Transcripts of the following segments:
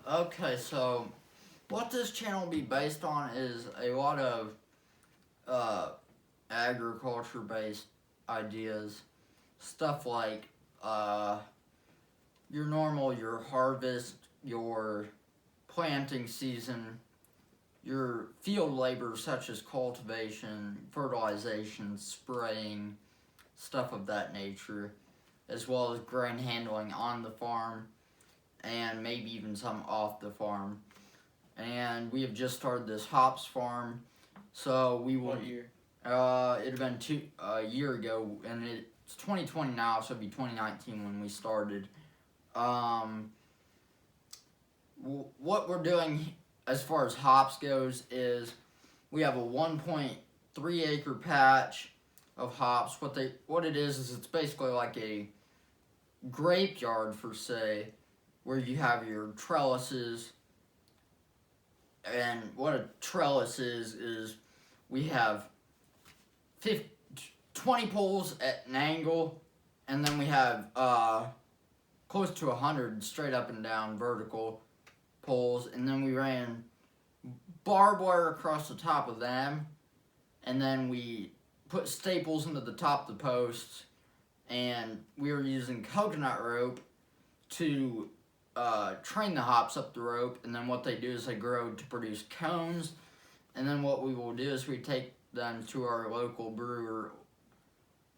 Okay, so what this channel will be based on is a lot of agriculture based ideas. Stuff like your harvest, your planting season, your field labor such as cultivation, fertilization, spraying, stuff of that nature, as well as grain handling on the farm and maybe even some off the farm. And we have just started this hops farm, so we will. What year? It had been a year ago, and it's 2020 now, so it'd be 2019 when we started. What we're doing as far as hops goes is we have a 1.3 acre patch of hops. What it is it's basically like a grape yard per se, where you have your trellises. And what a trellis is we have 20 poles at an angle, and then we have close to 100 straight up and down vertical poles, and then we ran barbed wire across the top of them, and then we put staples into the top of the posts, and we were using coconut rope to train the hops up the rope, and then what they do is they grow to produce cones, and then what we will do is we take them to our local brewer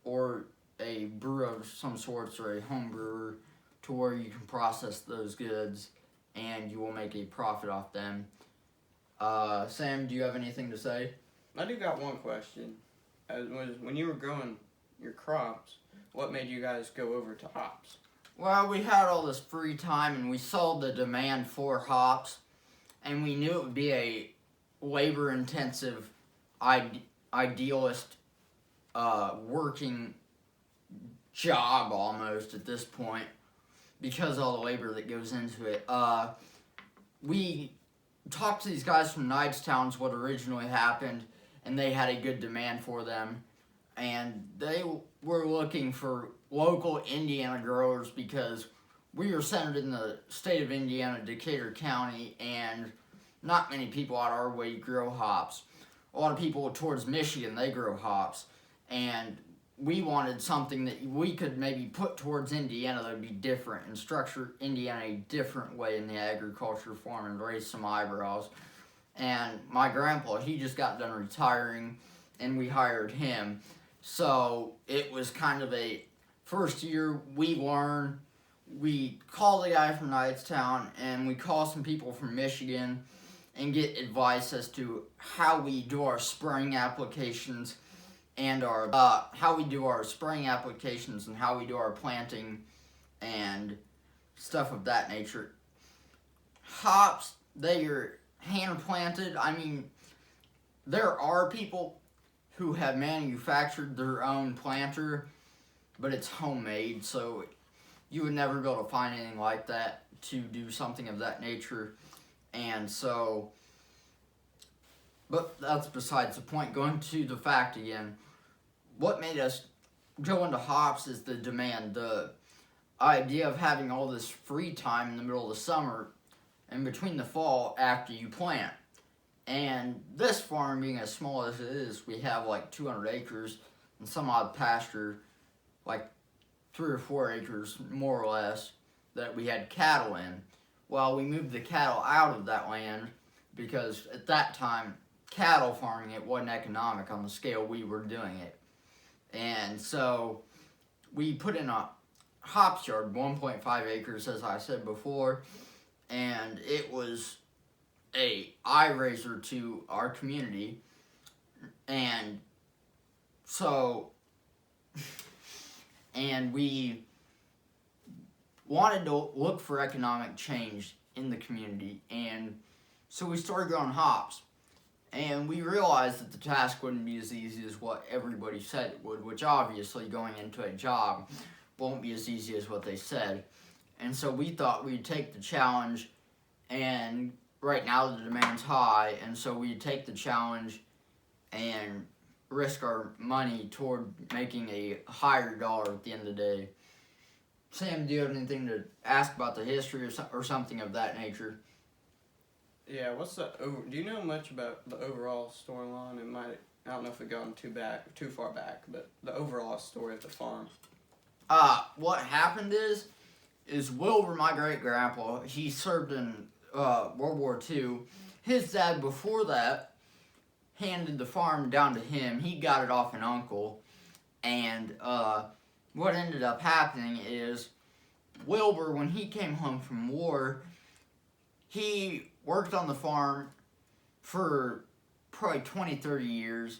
or a brewer of some sorts or a home brewer to where you can process those goods and you will make a profit off them. Sam, do you have anything to say? I do got one question. When you were growing your crops, what made you guys go over to hops? Well, we had all this free time and we saw the demand for hops, and we knew it would be a labor-intensive, idealist working job almost at this point because of all the labor that goes into it. We talked to these guys from Knightstown, what originally happened, and they had a good demand for them, and they were looking for local Indiana growers because we are centered in the state of Indiana, Decatur County, and not many people out our way grow hops. A lot of people towards Michigan, they grow hops, and we wanted something that we could maybe put towards Indiana that would be different and structure Indiana a different way in the agriculture form and raise some eyebrows. And my grandpa, he just got done retiring, and we hired him. So it was kind of a first year, we learn. We call the guy from Knightstown, and we call some people from Michigan and get advice as to how we do our spraying applications and how we do our planting and stuff of that nature. Hops, they are hand planted. I mean, there are people who have manufactured their own planter, but it's homemade, so you would never be able to find anything like that to do something of that nature. And so, but that's besides the point. Going to the fact again, what made us go into hops is the demand, the idea of having all this free time in the middle of the summer and between the fall after you plant. And this farm being as small as it is, we have like 200 acres and some odd pasture, like 3 or 4 acres more or less, that we had cattle in. Well, we moved the cattle out of that land because at that time, cattle farming, it wasn't economic on the scale we were doing it. And so we put in a hops yard, 1.5 acres, as I said before, and it was a eye raiser to our community. And so, and we wanted to look for economic change in the community, and so we started growing hops. And we realized that the task wouldn't be as easy as what everybody said it would, which obviously going into a job won't be as easy as what they said. And so we thought we'd take the challenge, and right now the demand's high, and so we'd take the challenge and risk our money toward making a higher dollar at the end of the day. Sam, do you have anything to ask about the history or something of that nature? Yeah, do you know much about the overall storyline? I don't know if it gone too far back, but the overall story of the farm. What happened is Wilbur, my great grandpa, he served in World War II. His dad before that handed the farm down to him. He got it off an uncle, and what ended up happening is Wilbur, when he came home from war, he worked on the farm for probably 20, 30 years.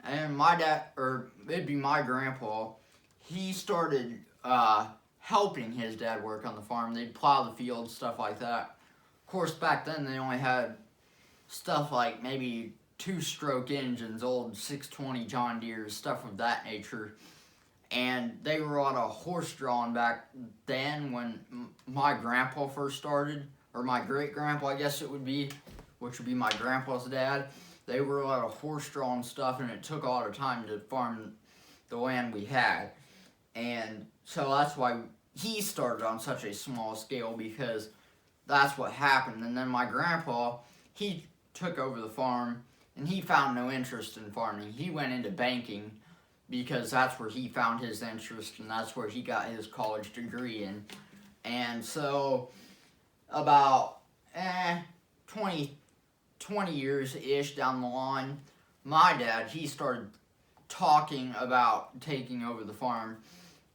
And my dad, or it'd be my grandpa, he started helping his dad work on the farm. They'd plow the fields, stuff like that. Of course, back then they only had stuff like maybe 2-stroke engines, old 620 John Deeres, stuff of that nature. And they were on a horse-drawn back then when my grandpa first started, or my great-grandpa, I guess it would be, which would be my grandpa's dad. They were a lot of horse-drawn stuff, and it took a lot of time to farm the land we had. And so that's why he started on such a small scale, because that's what happened. And then my grandpa, he took over the farm, and he found no interest in farming. He went into banking, because that's where he found his interest, and that's where he got his college degree in. And so about 20 years-ish down the line, my dad, he started talking about taking over the farm.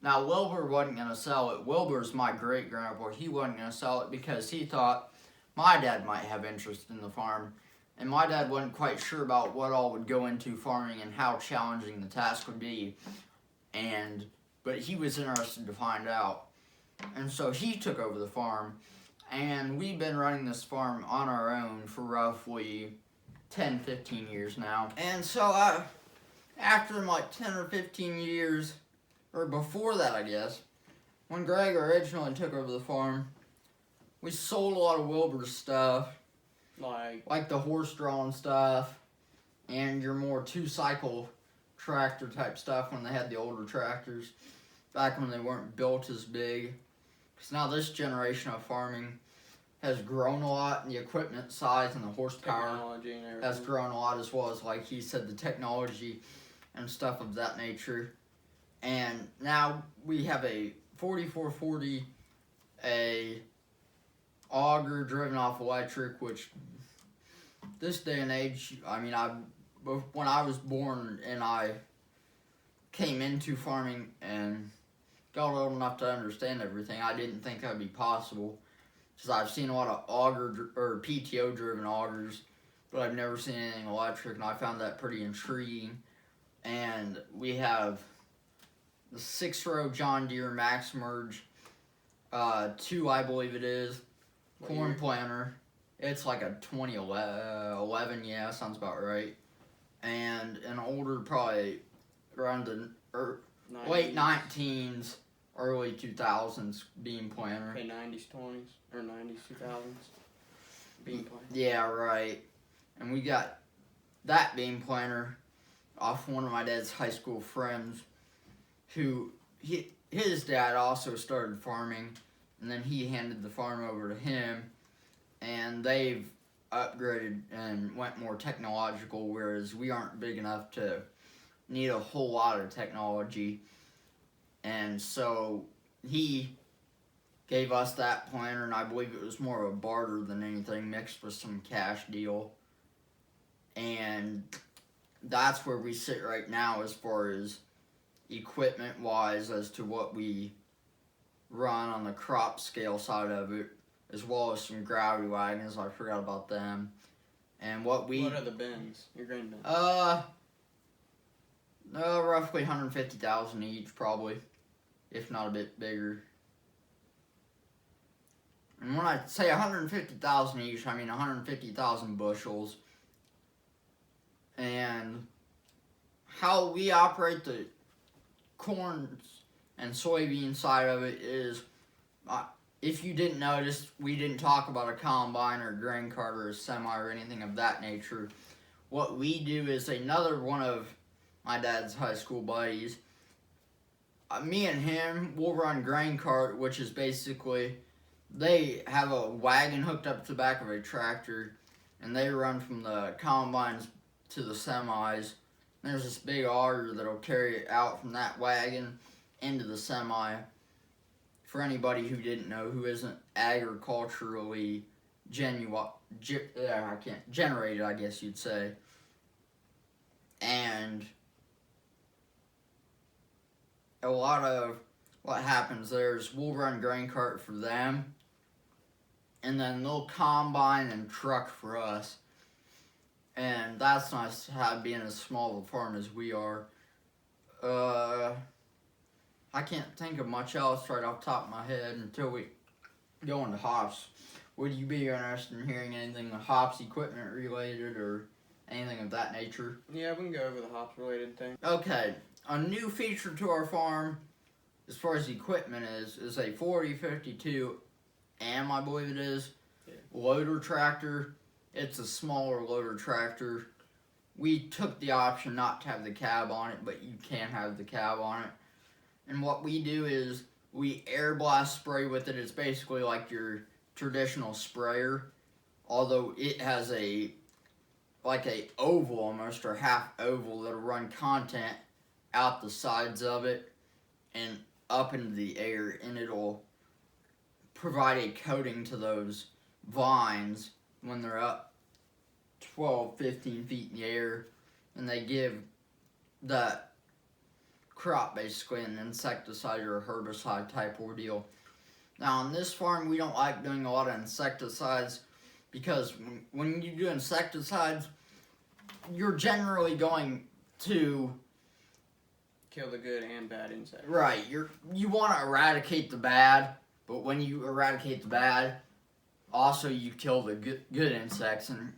Now, Wilbur wasn't going to sell it. Wilbur's my great-grandpa. He wasn't going to sell it because he thought my dad might have interest in the farm. And my dad wasn't quite sure about what all would go into farming and how challenging the task would be. But he was interested to find out. And so he took over the farm. And we've been running this farm on our own for roughly 10, 15 years now. And so after like 10 or 15 years, or before that I guess, when Greg originally took over the farm, we sold a lot of Wilbur's stuff. Like the horse-drawn stuff, and your more 2-cycle tractor type stuff when they had the older tractors, back when they weren't built as big. Because now this generation of farming has grown a lot, and the equipment size and the horsepower has grown a lot, as well as, like he said, the technology and stuff of that nature. And now we have a 4440, a auger driven off electric, which this day and age, I mean, when I was born and I came into farming and got old enough to understand everything, I didn't think that would be possible, because I've seen a lot of auger or PTO driven augers, but I've never seen anything electric, and I found that pretty intriguing. And we have the 6-row John Deere Max Merge 2, I believe it is, corn planter. It's like a 2011, yeah, sounds about right. And an older, probably around the late 19s, early 2000s bean planter. Okay, 90s, 20s, or 90s, 2000s bean planter. Yeah, right. And we got that bean planter off one of my dad's high school friends, who his dad also started farming, and then he handed the farm over to him, and they've upgraded and went more technological, whereas we aren't big enough to need a whole lot of technology. And so he gave us that planter, and I believe it was more of a barter than anything, mixed with some cash deal. And that's where we sit right now as far as equipment wise, as to what we run on the crop scale side of it, as well as some gravity wagons. I forgot about them. And what are the bins? Your grain bins? Roughly 150,000 each, probably, if not a bit bigger. And when I say 150,000 each, I mean 150,000 bushels. And how we operate the corn and soybean side of it is, if you didn't notice, we didn't talk about a combine or a grain cart or a semi or anything of that nature. What we do is, another one of my dad's high school buddies, me and him will run grain cart, which is basically they have a wagon hooked up to the back of a tractor, and they run from the combines to the semis. And there's this big auger that'll carry it out from that wagon into the semi. For anybody who didn't know, who isn't agriculturally generated, I guess you'd say. And a lot of what happens there is we'll run grain cart for them, and then they'll combine and truck for us. And that's nice to have, being as small of a farm as we are. I can't think of much else right off the top of my head until we go into hops. Would you be interested in hearing anything hops equipment related or anything of that nature? Yeah, we can go over the hops related thing. Okay, a new feature to our farm, as far as equipment is a 4052 AM, I believe it is, loader tractor. It's a smaller loader tractor. We took the option not to have the cab on it, but you can have the cab on it. And what we do is we air blast spray with it. It's basically like your traditional sprayer, although it has a oval almost, or half oval, that'll run content out the sides of it and up into the air, and it'll provide a coating to those vines when they're up 12, 15 feet in the air, and they give that crop basically an insecticide or a herbicide type ordeal. Now on this farm, we don't like doing a lot of insecticides because when you do insecticides, you're generally going to kill the good and bad insects. Right, you want to eradicate the bad, but when you eradicate the bad, also you kill the good insects. And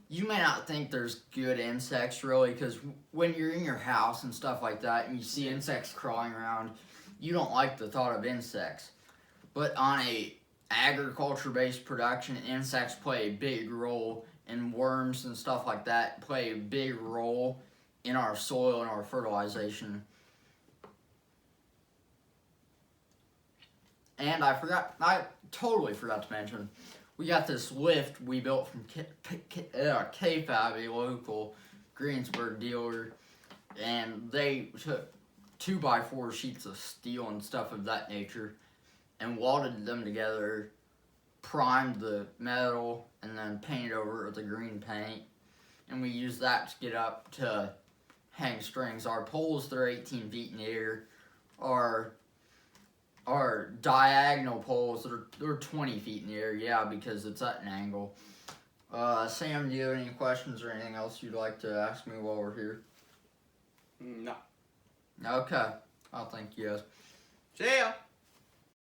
you may not think there's good insects really, because when you're in your house and stuff like that and you see insects crawling around, you don't like the thought of insects. But on a agriculture-based production, insects play a big role, and worms and stuff like that play a big role in our soil and our fertilization. And I totally forgot to mention, we got this lift we built from KFAB, a local Greensburg dealer, and they took 2x4 sheets of steel and stuff of that nature and welded them together, primed the metal, and then painted over it with a green paint. And we used that to get up to hang strings. Our poles, they're 18 feet in the air. Our diagonal poles, they're 20 feet in the air, yeah, because it's at an angle. Sam, do you have any questions or anything else you'd like to ask me while we're here? No. Okay. I'll thank you guys. See ya!